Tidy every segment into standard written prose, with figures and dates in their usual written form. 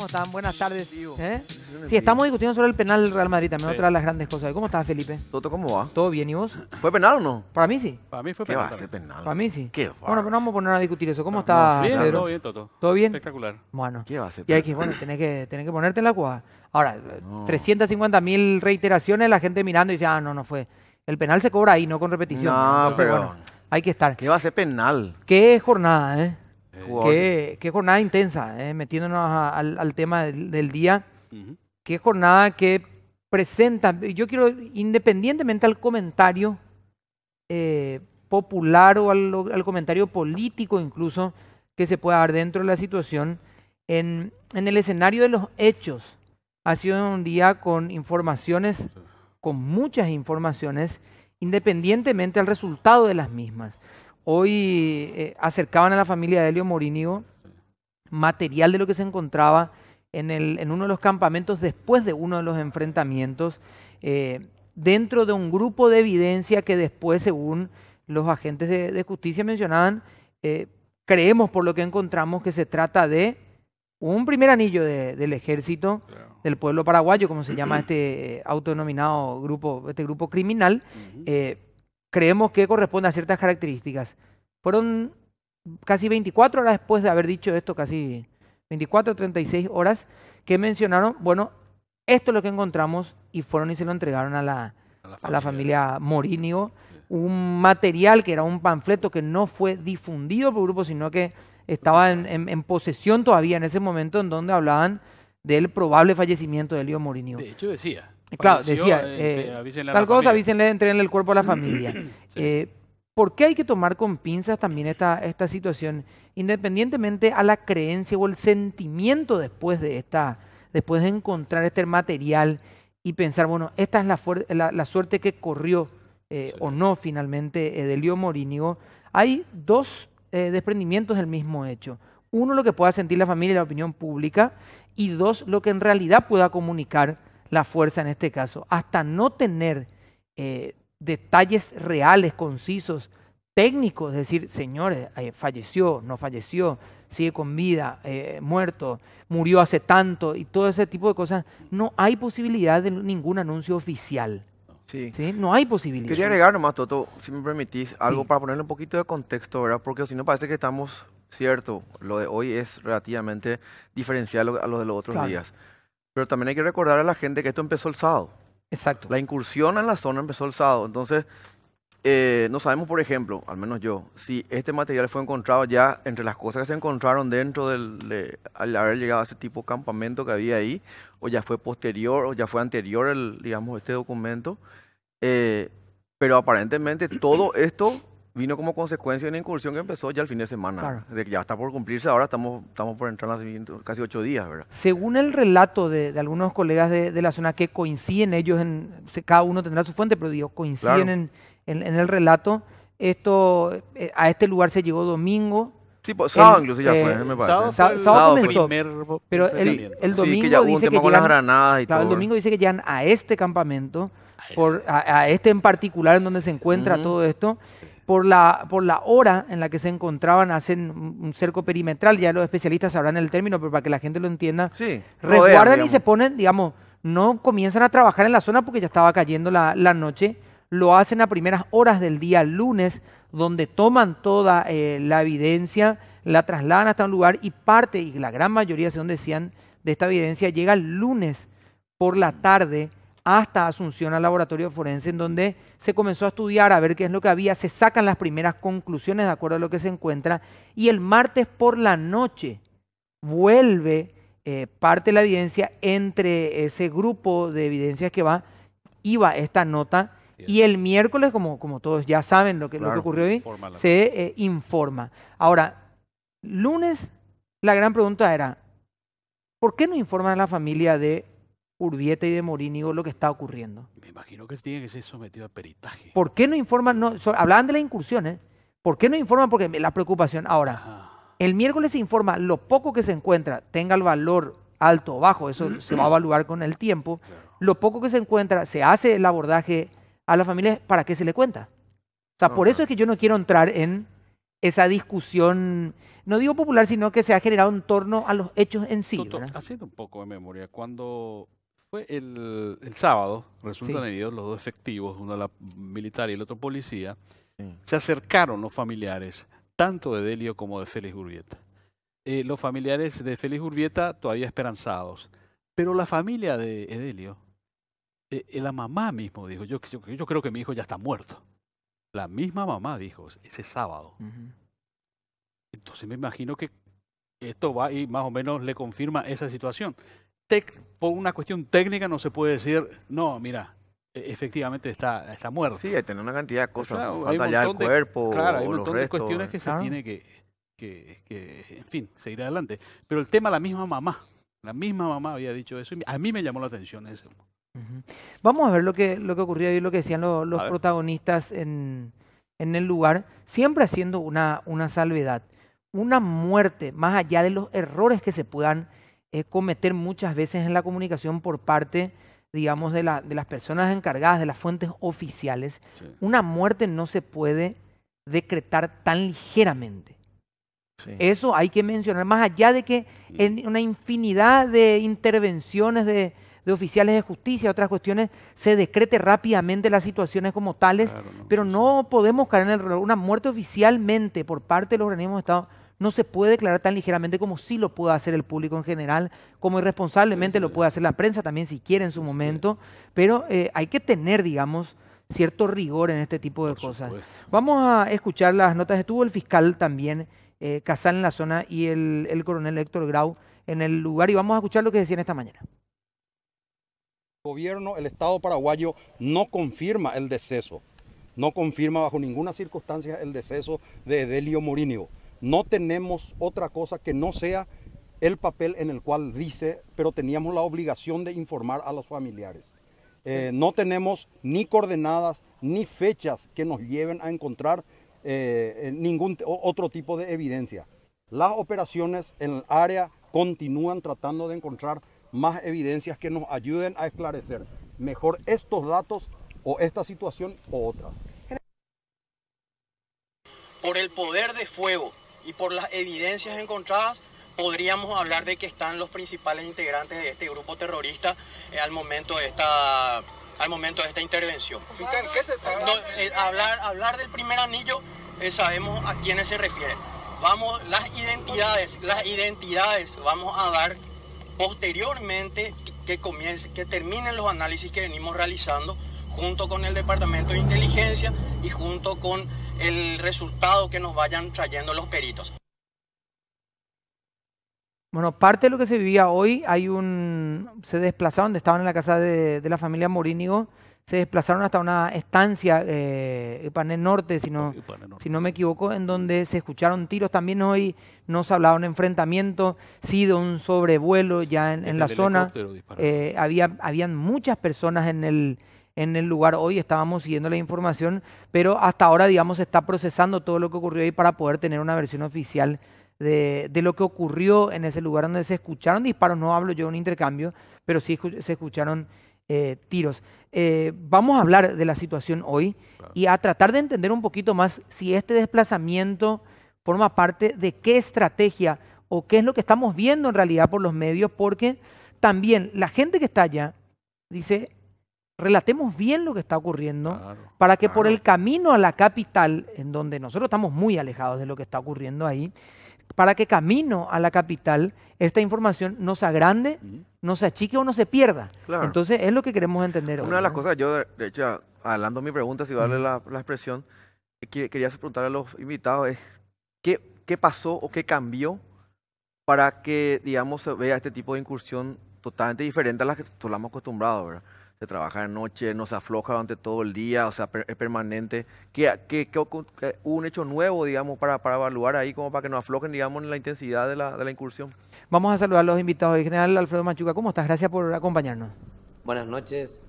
¿Cómo están? Buenas tardes. Tío. ¿Eh? Sí, estamos discutiendo sobre el penal del Real Madrid, también Sí. otra de las grandes cosas. ¿Cómo estás, Felipe? Toto, ¿cómo va? ¿Todo bien y vos? ¿Fue penal o no? Para mí sí. Para mí fue ¿Qué va a penal ser también. penal? Para mí sí. ¿Qué Bueno, bárbaro. pero no vamos a poner a discutir eso. ¿Cómo No, está, Bien, Pedro? todo bien, Toto. ¿Todo bien? Espectacular. Bueno. ¿Qué va a ser Y hay penal? que, bueno, tenés que ponerte en la jugada. Ahora, No. 350.000 reiteraciones, la gente mirando y dice, ah, no fue. El penal se cobra ahí, no con repetición. No, Entonces, pero... bueno, hay que estar. ¿Qué va a ser penal? Qué jornada, ¿eh? Jugador- Qué jornada intensa, metiéndonos al tema del día. Ujú. Qué jornada que presenta. Yo quiero, independientemente al comentario popular o al comentario político incluso que se pueda dar dentro de la situación, en el escenario de los hechos, ha sido un día con informaciones, con muchas informaciones, independientemente al resultado de las mismas. Hoy acercaban a la familia de Elio Morínigo material de lo que se encontraba en uno de los campamentos después de uno de los enfrentamientos, dentro de un grupo de evidencia que después, según los agentes de justicia mencionaban, creemos por lo que encontramos que se trata de un primer anillo del ejército Claro. del pueblo paraguayo, como se llama este autodenominado grupo, este grupo criminal. Ujú. Creemos que corresponde a ciertas características. Fueron casi 24 horas después de haber dicho esto, casi 24 o 36 horas, que mencionaron, bueno, esto es lo que encontramos, y fueron y se lo entregaron a la familia Morínigo. Un material que era un panfleto que no fue difundido por el grupo, sino que estaba en posesión todavía en ese momento, en donde hablaban del probable fallecimiento de Elio Morínigo. De hecho, decía. Claro, falleció, decía, avísenle a tal la cosa, familia. avísenle, entréguenle el cuerpo a la familia. Sí. ¿Por qué hay que tomar con pinzas también esta situación? Independientemente a la creencia o el sentimiento después de encontrar este material y pensar, bueno, esta es la suerte que corrió Sí. o no finalmente de Elio Morínigo. Hay dos desprendimientos del mismo hecho. Uno, lo que pueda sentir la familia y la opinión pública, y dos, lo que en realidad pueda comunicar la fuerza en este caso. Hasta no tener detalles reales, concisos, técnicos, es decir, señores, falleció, no falleció, sigue con vida, muerto, murió hace tanto, y todo ese tipo de cosas, no hay posibilidad de ningún anuncio oficial. Sí. ¿Sí? No hay posibilidad. Quería agregar nomás, Toto, si me permitís, algo Sí. para ponerle un poquito de contexto, ¿verdad? Porque si no parece que estamos, cierto, lo de hoy es relativamente diferencial a lo de los otros Claro. días. Pero también hay que recordar a la gente que esto empezó el sábado. Exacto. La incursión en la zona empezó el sábado. Entonces, no sabemos, por ejemplo, al menos yo, si este material fue encontrado ya entre las cosas que se encontraron dentro al haber llegado a ese tipo de campamento que había ahí, o ya fue posterior, o ya fue anterior, digamos, este documento. Pero aparentemente todo esto vino como consecuencia de una incursión que empezó ya el fin de semana. Claro. De que ya está por cumplirse, ahora estamos por entrar en los siguientes casi 8 días, ¿verdad? Según el relato de algunos colegas de la zona que coinciden ellos cada uno tendrá su fuente, pero digo, coinciden Claro. en el relato, a este lugar se llegó domingo, Sí, pues, sábado El, incluso ya fue, me parece. sábado comenzó, primer pero enfrentamiento. el Sí, domingo que ya hubo un dice que tema con las llegan, granadas y claro, el todo. domingo dice que llegan a este campamento, A a este en particular en donde se encuentra Ujú. todo esto, por la hora en la que se encontraban, hacen un cerco perimetral, ya los especialistas sabrán el término, pero para que la gente lo entienda, Sí, resguardan rodean, y digamos. se ponen, digamos, no comienzan a trabajar en la zona porque ya estaba cayendo la noche, lo hacen a primeras horas del día lunes, donde toman toda la evidencia, la trasladan hasta un lugar y parte, y la gran mayoría, según decían, de esta evidencia llega el lunes por la tarde hasta Asunción al laboratorio forense, en donde se comenzó a estudiar, a ver qué es lo que había, se sacan las primeras conclusiones de acuerdo a lo que se encuentra, y el martes por la noche vuelve parte de la evidencia entre ese grupo de evidencias que iba esta nota, y el miércoles, como todos ya saben lo que Claro. ocurrió hoy, Informa la- se informa. Ahora, lunes, la gran pregunta era, ¿por qué no informan a la familia de Urbieta y de Morínigo lo que está ocurriendo? Me imagino que tiene que ser sometido a peritaje. ¿Por qué no informan? No, hablaban de la incursión, ¿eh? ¿Por qué no informan? Porque la preocupación. Ahora, Ajá. el miércoles se informa lo poco que se encuentra, tenga el valor alto o bajo, eso se va a evaluar con el tiempo. Claro. Lo poco que se encuentra, se hace el abordaje a la familia, ¿para qué se le cuenta? O sea, No, por eso claro. es que yo no quiero entrar en esa discusión, no digo popular, sino que se ha generado en torno a los hechos en sí, Doctor, ¿verdad? haciendo un poco de memoria, cuando fue el sábado, resultan Sí. heridos los dos efectivos, uno la militar y el otro policía, Sí. se acercaron los familiares, tanto de Delio como de Félix Urbieta. Los familiares de Félix Urbieta todavía esperanzados, pero la familia de Edelio, la mamá mismo dijo, yo creo que mi hijo ya está muerto. La misma mamá dijo ese sábado. Ujú. Entonces me imagino que esto va y más o menos le confirma esa situación. Por una cuestión técnica no se puede decir, no, mira, efectivamente está muerto. Sí, hay tener una cantidad de cosas. Claro, hay un Falta ya el montón de- cuerpo, Claro, hay un o los montón de restos. cuestiones que se Claro. tiene que, en fin, seguir adelante. Pero el tema, la misma mamá había dicho eso y a mí me llamó la atención eso. Ujú. Vamos a ver lo que ocurrió y lo que decían los A ver. protagonistas en el lugar, siempre haciendo una salvedad. Una muerte, más allá de los errores que se puedan cometer muchas veces en la comunicación por parte, digamos, de las personas encargadas, de las fuentes oficiales, Sí. una muerte no se puede decretar tan ligeramente. Sí. Eso hay que mencionar, más allá de que en una infinidad de intervenciones de oficiales de justicia, otras cuestiones, se decrete rápidamente las situaciones como tales, Claro, pero no podemos caer en el error. Una muerte oficialmente por parte de los organismos de Estado no se puede declarar tan ligeramente como sí lo puede hacer el público en general, como irresponsablemente Sí, lo sí. puede hacer la prensa también si quiere en su Sí, sí. momento, pero hay que tener, digamos, cierto rigor en este tipo de Por cosas. supuesto. Vamos a escuchar las notas. Estuvo el fiscal también, Casal en la zona, y el coronel Héctor Grau en el lugar, y vamos a escuchar lo que decían esta mañana. El gobierno, el Estado paraguayo no confirma el deceso, no confirma bajo ninguna circunstancia el deceso de Edelio Morínigo. No tenemos otra cosa que no sea el papel en el cual dice, pero teníamos la obligación de informar a los familiares. No tenemos ni coordenadas ni fechas que nos lleven a encontrar ningún otro tipo de evidencia. Las operaciones en el área continúan tratando de encontrar más evidencias que nos ayuden a esclarecer mejor estos datos o esta situación o otras. Por el poder de fuego y por las evidencias encontradas, podríamos hablar de que están los principales integrantes de este grupo terrorista al momento de esta intervención. ¿Qué se sabe? Hablar del primer anillo, sabemos a quiénes se refieren. Las identidades vamos a dar posteriormente que terminen los análisis que venimos realizando junto con el Departamento de Inteligencia y junto con el resultado que nos vayan trayendo los peritos. Bueno, parte de lo que se vivía hoy, se desplazaron, estaban en la casa de la familia Morínigo, se desplazaron hasta una estancia, Panel Norte, si no me equivoco, en donde se escucharon tiros. También hoy no se hablaba de un enfrentamiento, sí de un sobrevuelo ya en la zona. Habían muchas personas en el lugar. Hoy estábamos siguiendo la información, pero hasta ahora, digamos, se está procesando todo lo que ocurrió ahí para poder tener una versión oficial de lo que ocurrió en ese lugar donde se escucharon disparos. No hablo yo de un intercambio, pero sí se escucharon tiros. Vamos a hablar de la situación hoy y a tratar de entender un poquito más si este desplazamiento forma parte de qué estrategia o qué es lo que estamos viendo en realidad por los medios, porque también la gente que está allá dice, relatemos bien lo que está ocurriendo para que por el camino a la capital, en donde nosotros estamos muy alejados de lo que está ocurriendo ahí, para que camino a la capital esta información no se agrande, no se achique o no se pierda. Claro. Entonces es lo que queremos entender hoy, Una de las ¿no? cosas, yo de hecho, hablando mi pregunta, si darle la expresión, quería preguntarle a los invitados es, ¿qué pasó o qué cambió para que, digamos, se vea este tipo de incursión totalmente diferente a las que estamos acostumbrados, ¿verdad? Se trabaja de noche, no se afloja durante todo el día, o sea, es permanente. ¿Hubo un hecho nuevo, digamos, para evaluar ahí, como para que nos aflojen, digamos, en la intensidad de la incursión? Vamos a saludar a los invitados. En general, Alfredo Machuca, ¿cómo estás? Gracias por acompañarnos. Buenas noches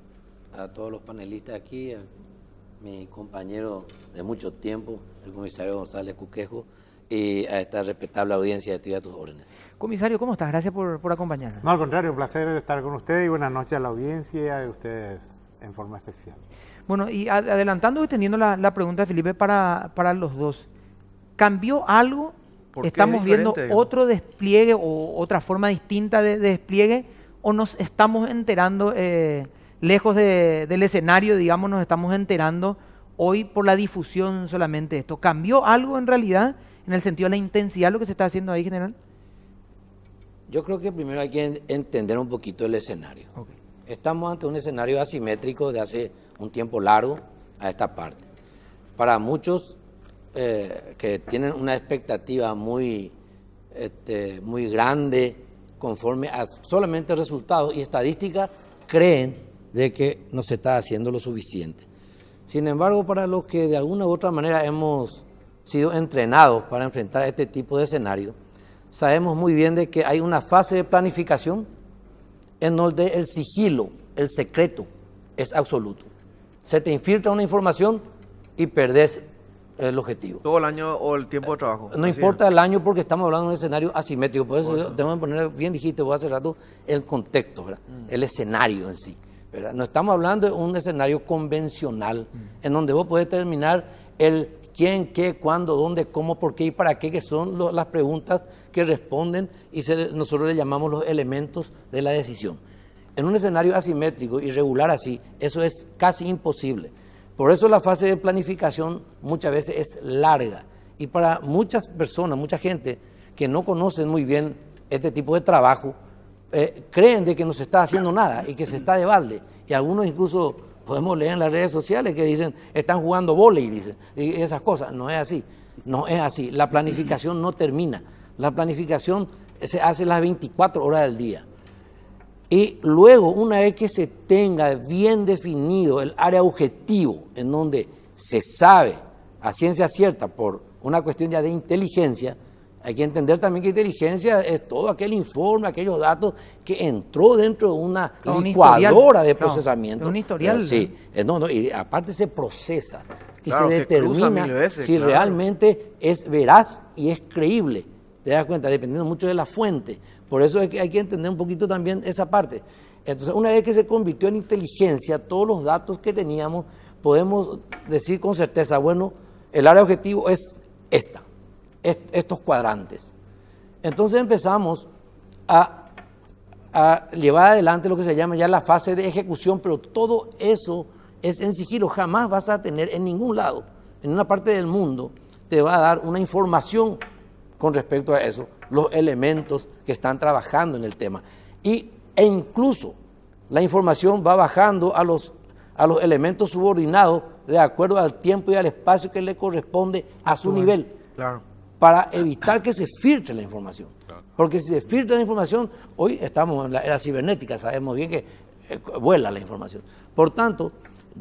a todos los panelistas aquí, a mi compañero de mucho tiempo, el comisario González Cuquejo, y a esta respetable audiencia de Estoy a tus órdenes. Comisario, ¿cómo estás? Gracias por acompañarnos. No, al contrario, un placer estar con ustedes y buenas noches a la audiencia y a ustedes en forma especial. Bueno, y adelantando y teniendo la pregunta de Felipe para los dos. ¿cambió algo? ¿Por qué es ¿Estamos viendo diferente? otro despliegue o otra forma distinta de despliegue? ¿O nos estamos enterando, lejos del escenario, digamos, nos estamos enterando hoy por la difusión solamente de esto? ¿Cambió algo en realidad en el sentido de la intensidad de lo que se está haciendo ahí, general? Yo creo que primero hay que entender un poquito el escenario. Okay. Estamos ante un escenario asimétrico de hace un tiempo largo a esta parte. Para muchos que tienen una expectativa muy grande conforme a solamente resultados y estadísticas, creen de que no se está haciendo lo suficiente. Sin embargo, para los que de alguna u otra manera hemos sido entrenados para enfrentar este tipo de escenario, sabemos muy bien de que hay una fase de planificación en donde el sigilo, el secreto, es absoluto. Se te infiltra una información y perdés el objetivo. Todo el año o el tiempo de trabajo. No Así importa es. el año porque estamos hablando de un escenario asimétrico. Por eso yo tengo que poner, bien dijiste vos hace rato, el contexto, ¿verdad? El escenario en sí, ¿verdad? No estamos hablando de un escenario convencional en donde vos podés determinar el quién, qué, cuándo, dónde, cómo, por qué y para qué, que son las preguntas que responden y nosotros le llamamos los elementos de la decisión. En un escenario asimétrico, irregular así, eso es casi imposible. Por eso la fase de planificación muchas veces es larga. Y para muchas personas, mucha gente que no conocen muy bien este tipo de trabajo, creen de que no se está haciendo nada y que se está de balde. Y algunos incluso podemos leer en las redes sociales que dicen, están jugando vóley, dicen, y esas cosas. No es así, no es así. La planificación no termina. La planificación se hace las 24 horas del día. Y luego, una vez que se tenga bien definido el área objetivo, en donde se sabe a ciencia cierta por una cuestión ya de inteligencia, hay que entender también que inteligencia es todo aquel informe, aquellos datos que entró dentro de una licuadora de procesamiento. Un historial. Sí, y aparte se procesa y Claro, se se cruza determina 1000 veces, si claro. realmente es veraz y es creíble. Te das cuenta, dependiendo mucho de la fuente. Por eso es que hay que entender un poquito también esa parte. Entonces, una vez que se convirtió en inteligencia, todos los datos que teníamos, podemos decir con certeza, bueno, el área objetivo es estos cuadrantes. Entonces empezamos a llevar adelante lo que se llama ya la fase de ejecución, pero todo eso es en sigilo. Jamás vas a tener en ningún lado, en una parte del mundo, te va a dar una información con respecto a eso, los elementos que están trabajando en el tema. E incluso la información va bajando a los elementos subordinados de acuerdo al tiempo y al espacio que le corresponde a su nivel, Claro. para evitar que se filtre la información. Porque si se filtra la información, hoy estamos en la era cibernética, sabemos bien que vuela la información. Por tanto,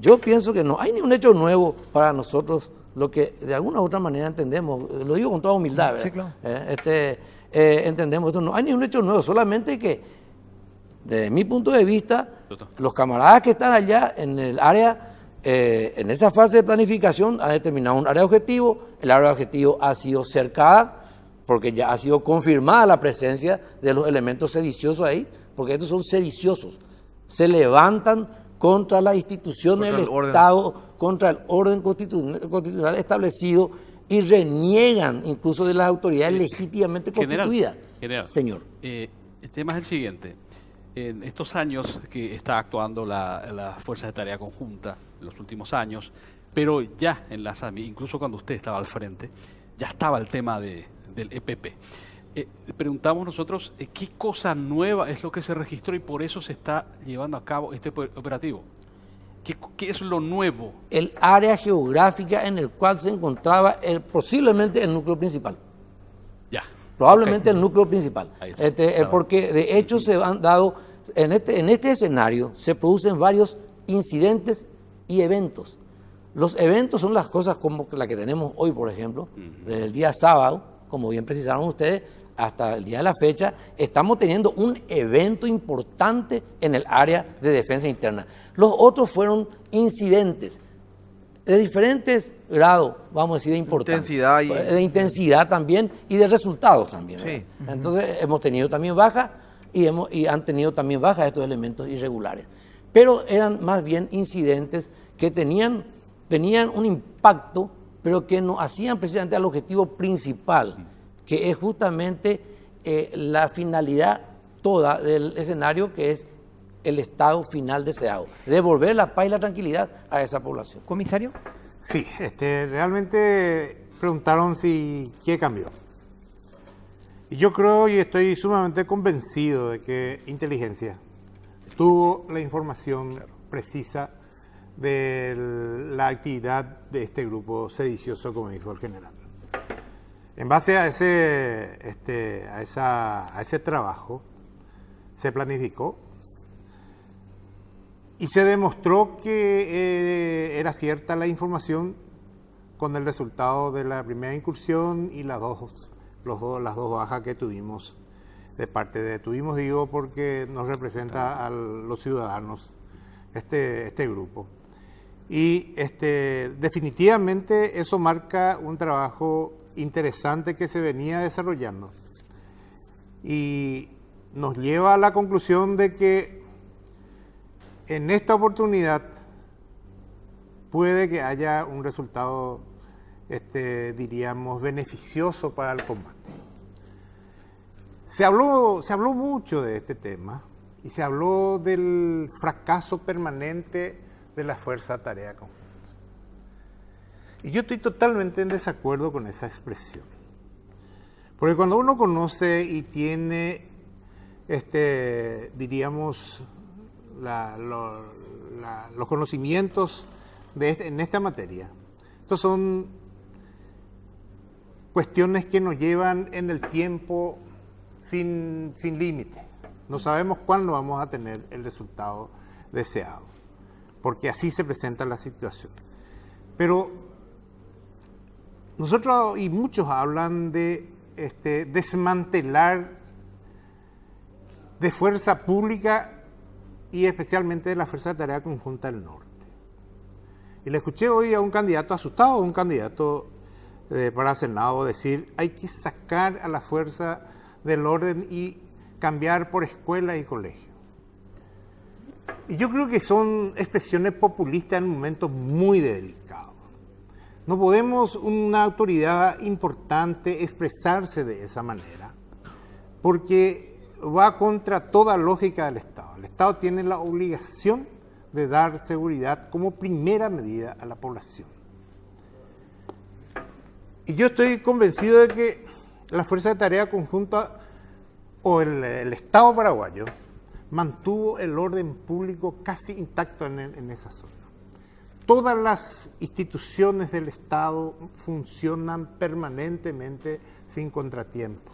yo pienso que no hay ni un hecho nuevo para nosotros, lo que de alguna u otra manera entendemos, lo digo con toda humildad, ¿verdad? Sí, claro. Entendemos esto, no hay ni un hecho nuevo, solamente que desde mi punto de vista, los camaradas que están allá en el área, en esa fase de planificación, han determinado un área objetivo, el área objetivo ha sido cercada, porque ya ha sido confirmada la presencia de los elementos sediciosos ahí, porque estos son sediciosos, se levantan contra las instituciones del Estado, contra el orden constitucional establecido y reniegan incluso de las autoridades legítimamente constituidas. General, señor. El tema es el siguiente. En estos años que está actuando la Fuerza de Tarea Conjunta, en los últimos años, pero ya en las AMI, incluso cuando usted estaba al frente, ya estaba el tema del EPP. Preguntamos nosotros qué cosa nueva es lo que se registró y por eso se está llevando a cabo este operativo. ¿Qué es lo nuevo? El área geográfica en el cual se encontraba posiblemente el núcleo principal. Ya. Probablemente el núcleo principal. Ahí está. Porque de hecho se han dado, en este escenario se producen varios incidentes y eventos. Los eventos son las cosas como la que tenemos hoy, por ejemplo, desde el día sábado, como bien precisaron ustedes, hasta el día de la fecha, estamos teniendo un evento importante en el área de defensa interna. Los otros fueron incidentes de diferentes grados, vamos a decir, de importancia. De intensidad también y de resultados también. Sí. Entonces hemos tenido también bajas y han tenido también bajas estos elementos irregulares. Pero eran más bien incidentes que tenían un impacto pero que nos hacían precisamente al objetivo principal, que es justamente la finalidad toda del escenario, que es el estado final deseado, devolver la paz y la tranquilidad a esa población. Comisario. Sí, realmente preguntaron si qué cambió. Y yo creo y estoy sumamente convencido de que inteligencia tuvo la información precisa de la actividad de este grupo sedicioso, como dijo el general. En base a ese trabajo, se planificó y se demostró que era cierta la información con el resultado de la primera incursión y las dos bajas que tuvimos tuvimos digo porque nos representa a los ciudadanos este grupo. Y definitivamente eso marca un trabajo interesante que se venía desarrollando y nos lleva a la conclusión de que en esta oportunidad puede que haya un resultado, diríamos, beneficioso para el combate. Se habló mucho de este tema y se habló del fracaso permanente de la Fuerza Tarea Conjunta. Y yo estoy totalmente en desacuerdo con esa expresión. Porque cuando uno conoce y tiene, diríamos, los conocimientos en esta materia, estos son cuestiones que nos llevan en el tiempo sin límite. No sabemos cuándo vamos a tener el resultado deseado, porque así se presenta la situación. Pero nosotros y muchos hablan de desmantelar de fuerza pública y especialmente de la Fuerza de Tarea Conjunta del Norte. Y le escuché hoy a un candidato asustado, un candidato para Senado, decir hay que sacar a la fuerza del orden y cambiar por escuela y colegio. Y yo creo que son expresiones populistas en un momento muy delicado. No podemos una autoridad importante expresarse de esa manera, porque va contra toda lógica del Estado. El Estado tiene la obligación de dar seguridad como primera medida a la población. Y yo estoy convencido de que la Fuerza de Tarea Conjunta o el Estado paraguayo mantuvo el orden público casi intacto en esa zona. Todas las instituciones del Estado funcionan permanentemente sin contratiempo.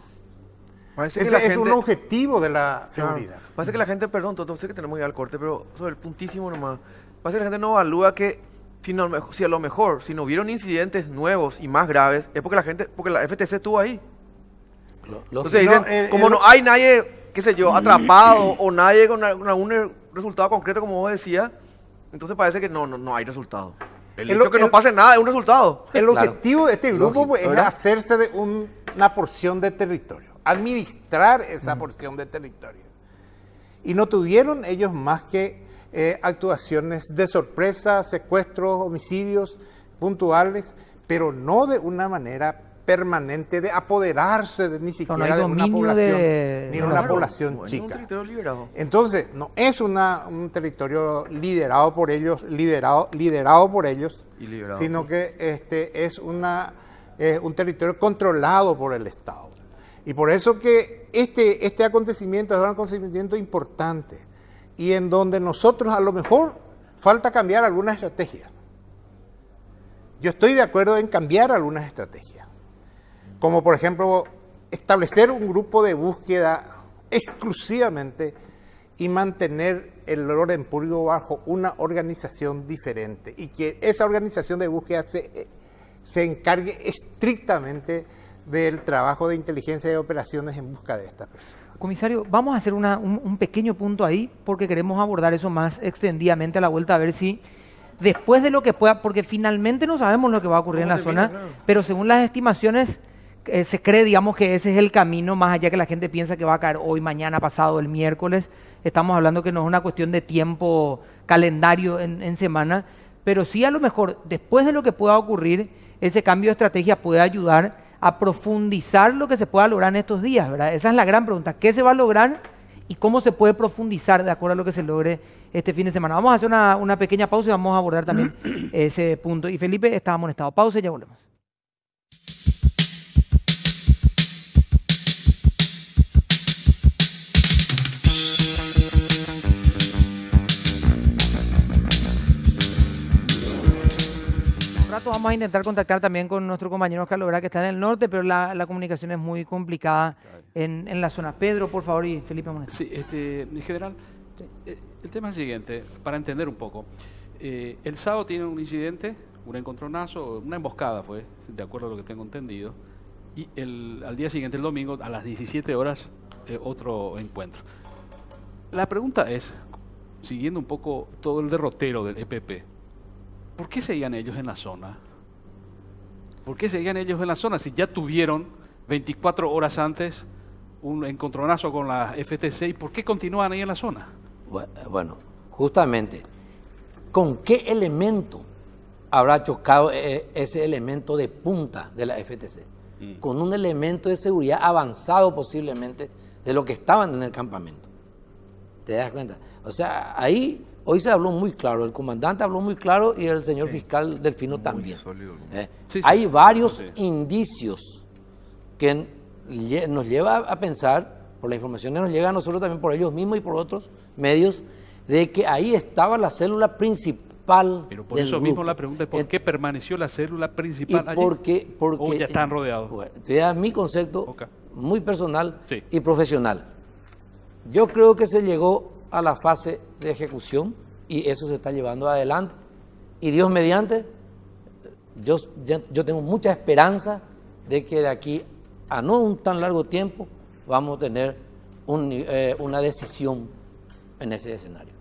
Ese es un objetivo de la seguridad. Parece que la gente, perdón, Toto, sé que tenemos que ir al corte, pero sobre el puntísimo nomás, parece que la gente no evalúa que si a lo mejor, si no hubieron incidentes nuevos y más graves, es porque la FTC estuvo ahí. Entonces dicen, como no hay nadie, qué sé yo, atrapado o nadie con algún resultado concreto, como vos decías, entonces parece que no hay resultado. El hecho que no pase nada es un resultado. El objetivo de este grupo es hacerse de una porción de territorio, administrar esa porción de territorio. Y no tuvieron ellos más que actuaciones de sorpresa, secuestros, homicidios puntuales, pero no de una manera permanente de apoderarse ni siquiera de una población, ni una población chica. Es un territorio liberado. Entonces, no es un territorio liderado por ellos, sino que es un territorio controlado por el Estado. Y por eso que este acontecimiento es un acontecimiento importante y en donde nosotros a lo mejor falta cambiar algunas estrategias. Yo estoy de acuerdo en cambiar algunas estrategias, como por ejemplo establecer un grupo de búsqueda exclusivamente y mantener el orden público bajo una organización diferente y que esa organización de búsqueda se encargue estrictamente del trabajo de inteligencia y de operaciones en busca de estas personas. Comisario, vamos a hacer un pequeño punto ahí porque queremos abordar eso más extendidamente a la vuelta, a ver si después de lo que pueda, porque finalmente no sabemos lo que va a ocurrir en la zona, pero según las estimaciones se cree, digamos, que ese es el camino, más allá que la gente piensa que va a caer hoy, mañana, pasado, el miércoles. Estamos hablando que no es una cuestión de tiempo, calendario en semana, pero sí a lo mejor después de lo que pueda ocurrir, ese cambio de estrategia puede ayudar a profundizar lo que se pueda lograr en estos días, ¿verdad? Esa es la gran pregunta, ¿qué se va a lograr y cómo se puede profundizar de acuerdo a lo que se logre este fin de semana? Vamos a hacer una pequeña pausa y vamos a abordar también ese punto. Y Felipe, está amonestado. Pausa y ya volvemos. Vamos a intentar contactar también con nuestro compañero Oscar Lobera, que está en el norte, pero la comunicación es muy complicada en la zona. Pedro, por favor, y Felipe Amonestado. Sí, en general, el tema es el siguiente, para entender un poco. El sábado tiene un incidente, un encontronazo, una emboscada fue, de acuerdo a lo que tengo entendido, y al día siguiente, el domingo, a las 17 horas, otro encuentro. La pregunta es, siguiendo un poco todo el derrotero del EPP, ¿por qué seguían ellos en la zona? ¿Por qué seguían ellos en la zona si ya tuvieron 24 horas antes un encontronazo con la FTC? ¿Y por qué continúan ahí en la zona? Bueno, justamente, ¿con qué elemento habrá chocado ese elemento de punta de la FTC? Con un elemento de seguridad avanzado posiblemente de lo que estaban en el campamento. ¿Te das cuenta? O sea, ahí... Hoy se habló muy claro, el comandante habló muy claro y el señor fiscal Delfino también. Hay varios indicios que nos lleva a pensar, por la información que nos llega a nosotros también por ellos mismos y por otros medios, de que ahí estaba la célula principal. Pero por eso mismo la pregunta es ¿por qué permaneció la célula principal allí? Porque ¿O ya están rodeados? Bueno, te voy a dar mi concepto muy personal y profesional. Yo creo que se llegó a la fase de ejecución y eso se está llevando adelante y Dios mediante yo tengo mucha esperanza de que de aquí a no un tan largo tiempo vamos a tener una decisión en ese escenario.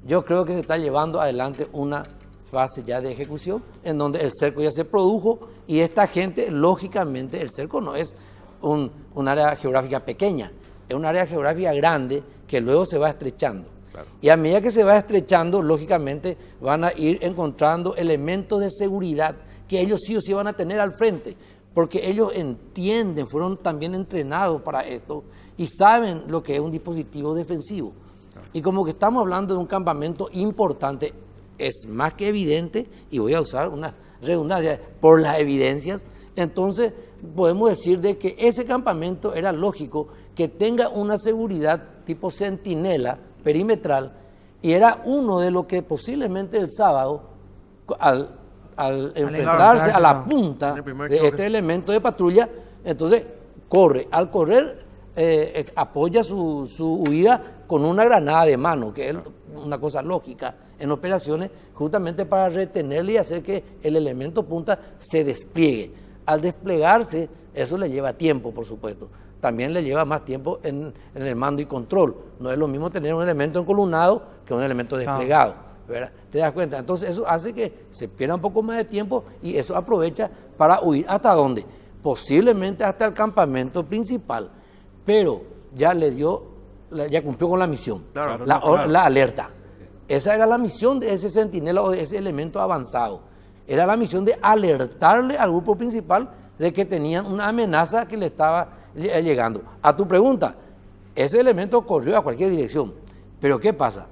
Yo creo que se está llevando adelante una fase ya de ejecución en donde el cerco ya se produjo y esta gente, lógicamente, el cerco no es un área geográfica pequeña, es un área geográfica grande que luego se va estrechando. Claro. Y a medida que se va estrechando, lógicamente van a ir encontrando elementos de seguridad que ellos sí o sí van a tener al frente, porque ellos entienden, fueron también entrenados para esto y saben lo que es un dispositivo defensivo. Claro. Y como que estamos hablando de un campamento importante, es más que evidente, y voy a usar una redundancia, por las evidencias, entonces podemos decir de que ese campamento era lógico que tenga una seguridad tipo centinela perimetral y era uno de lo que posiblemente el sábado al enfrentarse a la punta de este elemento de patrulla, entonces corre. Al correr apoya su huida con una granada de mano, que es una cosa lógica en operaciones, justamente para retenerle y hacer que el elemento punta se despliegue. Al desplegarse, eso le lleva tiempo, por supuesto. También le lleva más tiempo en el mando y control. No es lo mismo tener un elemento encolumnado que un elemento desplegado, ¿verdad? ¿Te das cuenta? Entonces eso hace que se pierda un poco más de tiempo y eso aprovecha para huir. ¿Hasta dónde? Posiblemente hasta el campamento principal, pero ya ya cumplió con la misión, la alerta. Esa era la misión de ese centinela o de ese elemento avanzado. Era la misión de alertarle al grupo principal de que tenían una amenaza que le estaba llegando. A tu pregunta, ese elemento corrió a cualquier dirección, pero ¿qué pasa?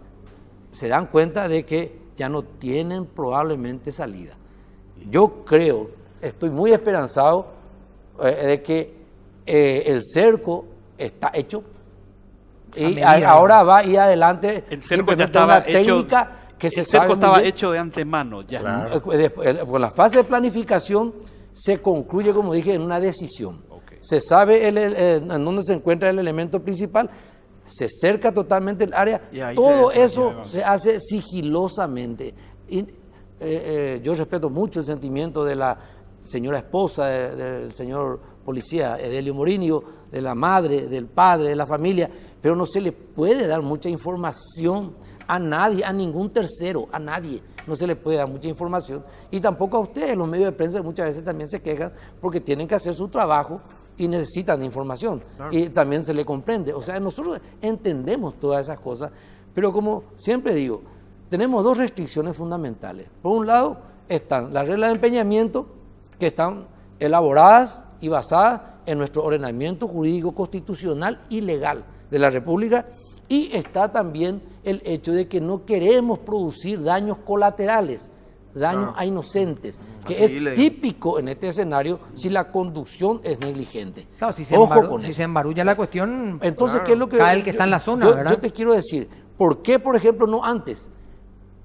Se dan cuenta de que ya no tienen probablemente salida. Yo creo, estoy muy esperanzado de que el cerco está hecho y ahora va a ir adelante. El cerco ya estaba una técnica que se sabe. El cerco estaba hecho de antemano ya. Claro. Con la fase de planificación se concluye, como dije, en una decisión. Okay. Se sabe en dónde se encuentra el elemento principal, se cerca totalmente el área. Todo eso se hace sigilosamente. Y, yo respeto mucho el sentimiento de la señora esposa del señor policía Edelio Morinio, de la madre, del padre, de la familia, pero no se le puede dar mucha información a nadie, a ningún tercero, a nadie. No se le puede dar mucha información y tampoco a ustedes, los medios de prensa muchas veces también se quejan porque tienen que hacer su trabajo y necesitan de información. Claro. Y también se le comprende. O sea, nosotros entendemos todas esas cosas, pero como siempre digo, tenemos dos restricciones fundamentales. Por un lado están las reglas de empeñamiento, que están elaboradas y basadas en nuestro ordenamiento jurídico constitucional y legal de la República, y está también el hecho de que no queremos producir daños colaterales, daños a inocentes, que es típico en este escenario si la conducción es negligente. Claro, si se embarulla la cuestión, entonces, ¿qué es lo que cae el que está en la zona, ¿verdad? Yo te quiero decir, ¿por qué, por ejemplo, no antes?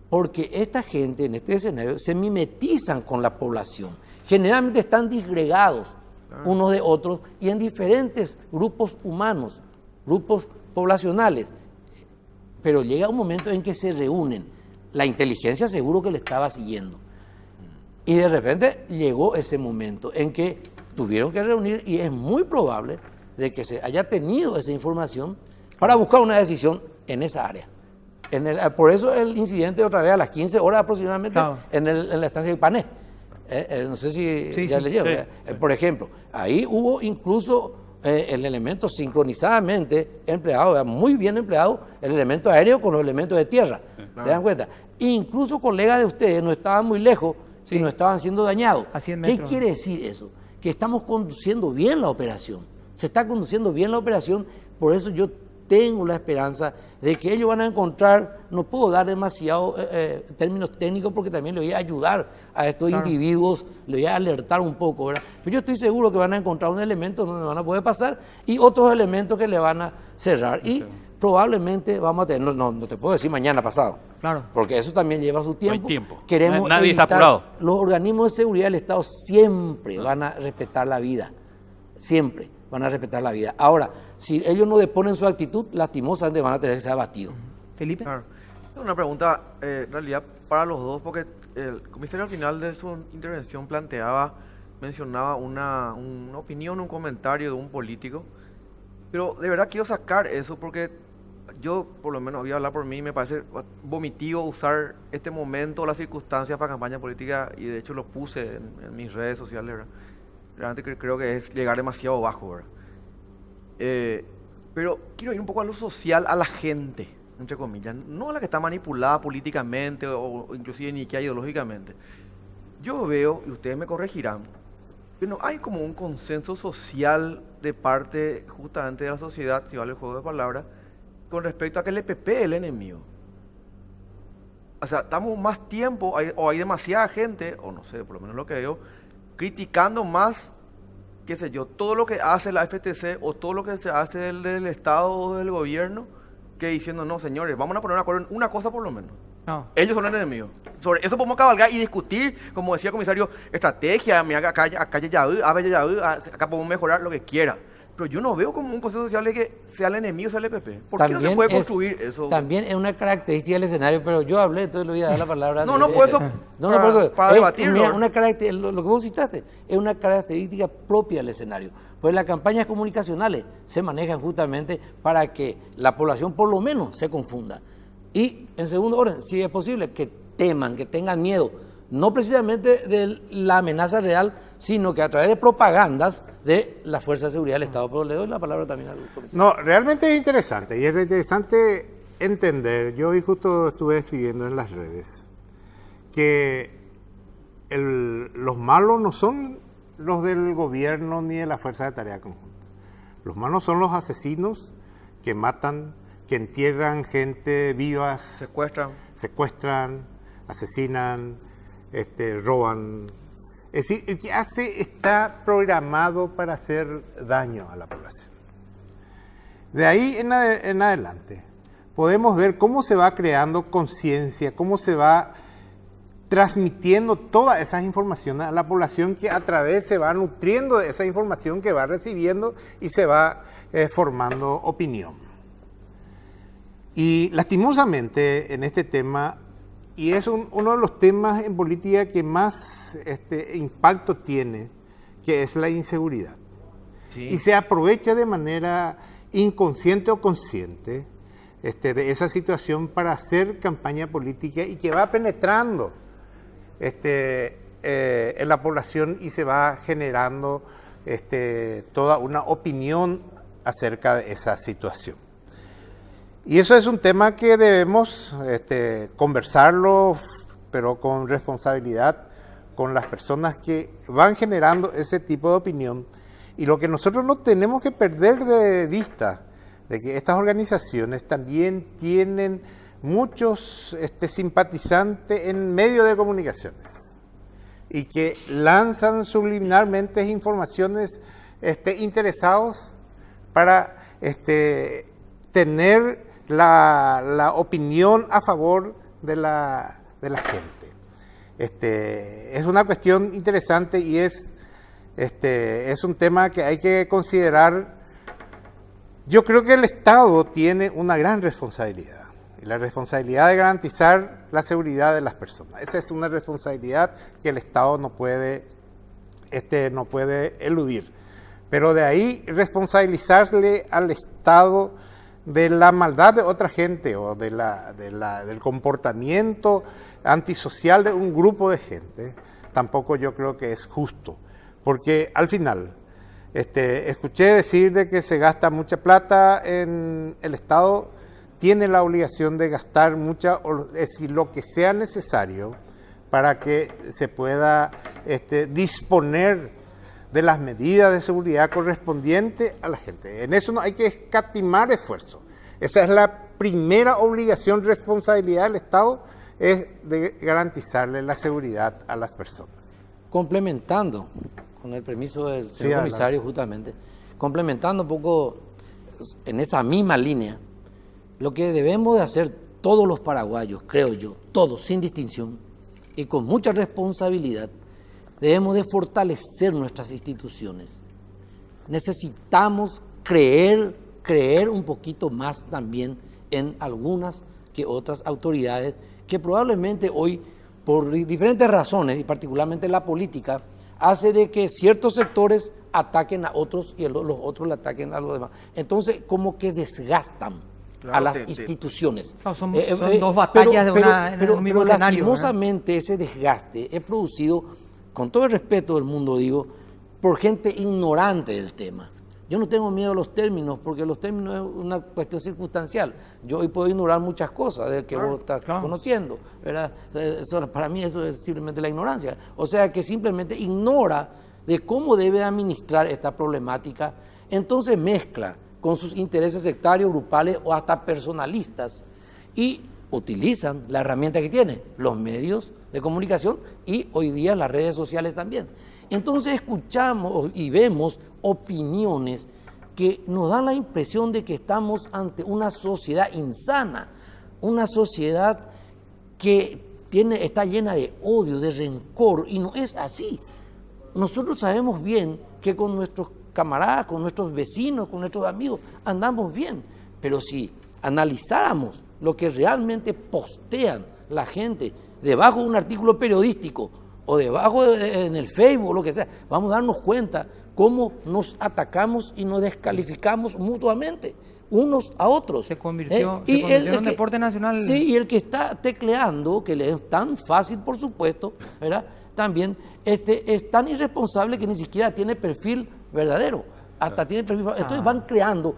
Porque esta gente en este escenario se mimetizan con la población. Generalmente están disgregados unos de otros y en diferentes grupos humanos, grupos poblacionales. Pero llega un momento en que se reúnen. La inteligencia seguro que le estaba siguiendo. Y de repente llegó ese momento en que tuvieron que reunir y es muy probable de que se haya tenido esa información para buscar una decisión en esa área. Por eso el incidente otra vez a las 15 horas aproximadamente en la estancia de Pané. No sé si ya leyeron. Por ejemplo, ahí hubo incluso el elemento sincronizadamente empleado, muy bien empleado, el elemento aéreo con los elementos de tierra. ¿Se dan cuenta? Incluso colegas de ustedes no estaban muy lejos y no estaban siendo dañados. ¿Qué quiere decir eso? Que estamos conduciendo bien la operación. Se está conduciendo bien la operación, por eso yo tengo la esperanza de que ellos van a encontrar, no puedo dar demasiado términos técnicos porque también le voy a ayudar a estos individuos, le voy a alertar un poco, ¿verdad? Pero yo estoy seguro que van a encontrar un elemento donde van a poder pasar y otros elementos que le van a cerrar. Y probablemente vamos a tener, no te puedo decir mañana pasado, porque eso también lleva su tiempo. No hay tiempo. Queremos Nadie evitar, está apurado. los organismos de seguridad del Estado siempre van a respetar la vida, siempre van a respetar la vida. Ahora, si ellos no deponen su actitud, lastimosamente van a tener que ser abatidos. Felipe. Una pregunta, en realidad, para los dos, porque el comisario al final de su intervención mencionaba una opinión, un comentario de un político, pero de verdad quiero sacar eso porque yo, por lo menos, voy a hablar por mí, me parece vomitivo usar este momento, las circunstancias para campaña política, y de hecho lo puse en mis redes sociales, ¿verdad? Realmente creo que es llegar demasiado bajo, ¿verdad? Pero quiero ir un poco a lo social, a la gente, entre comillas, no a la que está manipulada políticamente o inclusive ni que ideológicamente. Yo veo, y ustedes me corregirán, que no hay como un consenso social de parte justamente de la sociedad, si vale el juego de palabras, con respecto a que el EPP es el enemigo. O sea, estamos más tiempo, o hay demasiada gente, o no sé, por lo menos lo que veo, criticando más, qué sé yo, todo lo que hace la FTC o todo lo que se hace del Estado o del gobierno, que diciendo, no, señores, vamos a poner un acuerdo en una cosa por lo menos. Ellos son el enemigo. Sobre eso podemos cabalgar y discutir, como decía el comisario, estrategia, mira, acá podemos mejorar lo que quiera. Pero yo no veo como un consenso social de que sea el enemigo, sea el EPP. ¿Por qué no se puede construir eso? También es una característica del escenario, pero yo hablé, entonces le voy a dar la palabra. Por eso, para debatirlo. Mira, lo que vos citaste es una característica propia del escenario. Pues las campañas comunicacionales se manejan justamente para que la población por lo menos se confunda. Y en segundo orden, si es posible, que teman, que tengan miedo, no precisamente de la amenaza real, sino que a través de propagandas de la Fuerza de Seguridad del Estado. Pero le doy la palabra también al comisario. No, realmente es interesante, y es interesante entender, yo hoy justo estuve escribiendo en las redes, que los malos no son los del gobierno ni de la Fuerza de Tarea Conjunta. Los malos son los asesinos que matan, que entierran gente vivas, secuestran, asesinan, roban. Es decir, el que hace está programado para hacer daño a la población. De ahí en adelante podemos ver cómo se va creando conciencia, cómo se va transmitiendo todas esas informaciones a la población, que a través se va nutriendo de esa información que va recibiendo y se va formando opinión. Y lastimosamente en este tema, y es uno de los temas en política que más impacto tiene, que es la inseguridad. Sí. Y se aprovecha de manera inconsciente o consciente de esa situación para hacer campaña política, y que va penetrando en la población y se va generando toda una opinión acerca de esa situación. Y eso es un tema que debemos conversarlo, pero con responsabilidad, con las personas que van generando ese tipo de opinión. Y lo que nosotros no tenemos que perder de vista, de que estas organizaciones también tienen muchos simpatizantes en medios de comunicaciones y que lanzan subliminalmente informaciones interesados para tener la opinión a favor de la gente. Es una cuestión interesante y es un tema que hay que considerar. Yo creo que el Estado tiene una gran responsabilidad, y la responsabilidad de garantizar la seguridad de las personas. Esa es una responsabilidad que el Estado no puede eludir. Pero de ahí responsabilizarle al Estado de la maldad de otra gente o del comportamiento antisocial de un grupo de gente, tampoco yo creo que es justo. Porque al final, escuché decir de que se gasta mucha plata en el Estado, tiene la obligación de gastar mucha, es decir, lo que sea necesario para que se pueda disponer de las medidas de seguridad correspondientes a la gente. En eso no hay que escatimar esfuerzo. Esa es la primera obligación, responsabilidad del Estado, es de garantizarle la seguridad a las personas. Complementando, con el permiso del señor comisario, justamente, complementando un poco en esa misma línea, lo que debemos de hacer todos los paraguayos, creo yo, todos, sin distinción, y con mucha responsabilidad, debemos de fortalecer nuestras instituciones. Necesitamos creer un poquito más también en algunas que otras autoridades que probablemente hoy, por diferentes razones, y particularmente la política, hace de que ciertos sectores ataquen a otros y los otros le ataquen a los demás. Entonces, como que desgastan a las instituciones. No, son dos batallas en un mismo escenario, lastimosamente, ese desgaste es producido, con todo el respeto del mundo digo, por gente ignorante del tema. Yo no tengo miedo a los términos, porque los términos es una cuestión circunstancial. Yo hoy puedo ignorar muchas cosas de que vos estás conociendo, ¿verdad? Para mí eso es simplemente la ignorancia. O sea, que simplemente ignora de cómo debe administrar esta problemática, entonces mezcla con sus intereses sectarios, grupales o hasta personalistas y utilizan la herramienta que tiene, los medios de comunicación y hoy día las redes sociales también. Entonces escuchamos y vemos opiniones que nos dan la impresión de que estamos ante una sociedad insana, una sociedad que está llena de odio, de rencor, y no es así. Nosotros sabemos bien que con nuestros camaradas, con nuestros vecinos, con nuestros amigos, andamos bien, pero si analizáramos lo que realmente postean la gente debajo de un artículo periodístico o debajo en el Facebook, lo que sea, vamos a darnos cuenta cómo nos atacamos y nos descalificamos mutuamente, unos a otros. Se convirtió en un deporte nacional. Sí, y el que está tecleando, que le es tan fácil, por supuesto, ¿verdad? También es tan irresponsable que ni siquiera tiene perfil verdadero. Hasta tiene perfil. Entonces van creando,